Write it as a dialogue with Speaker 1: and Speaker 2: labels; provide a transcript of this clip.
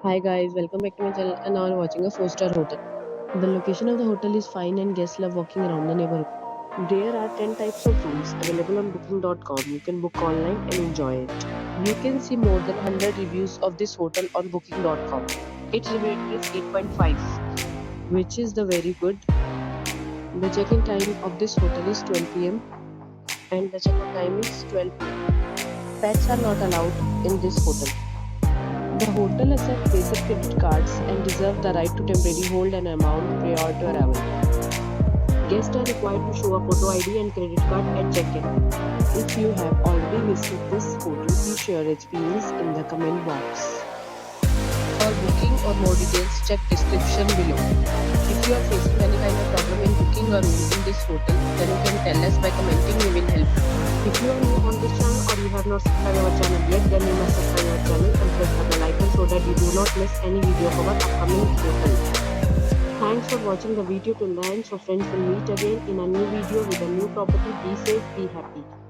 Speaker 1: Hi guys, welcome back to my channel and now I'm watching a 4-star hotel. The location of the hotel is fine and guests love walking around the neighborhood. There are 10 types of rooms available on booking.com. You can book online and enjoy it. You can see more than 100 reviews of this hotel on booking.com. Its review is 8.5, which is the very good. The check-in time of this hotel is 12 p.m. and the check-out time is 12 p.m. Pets are not allowed in this hotel. The hotel accepts basic credit cards and reserves the right to temporarily hold an amount prior to arrival. Guests are required to show a photo ID and credit card at check-in. If you have already visited this hotel, please share your experience in the comment box. For booking or more details, check description below. If you are facing any kind of problem in booking a room in this hotel, then you can tell us by commenting. We will help you. If you are new on this channel or you have not subscribed our channel yet, then you must subscribe our channel and press the bell icon so that you do not miss any video of our upcoming hotel. Thanks for watching the video till the end. So friends, will meet again in a new video with a new property. Be safe, be happy.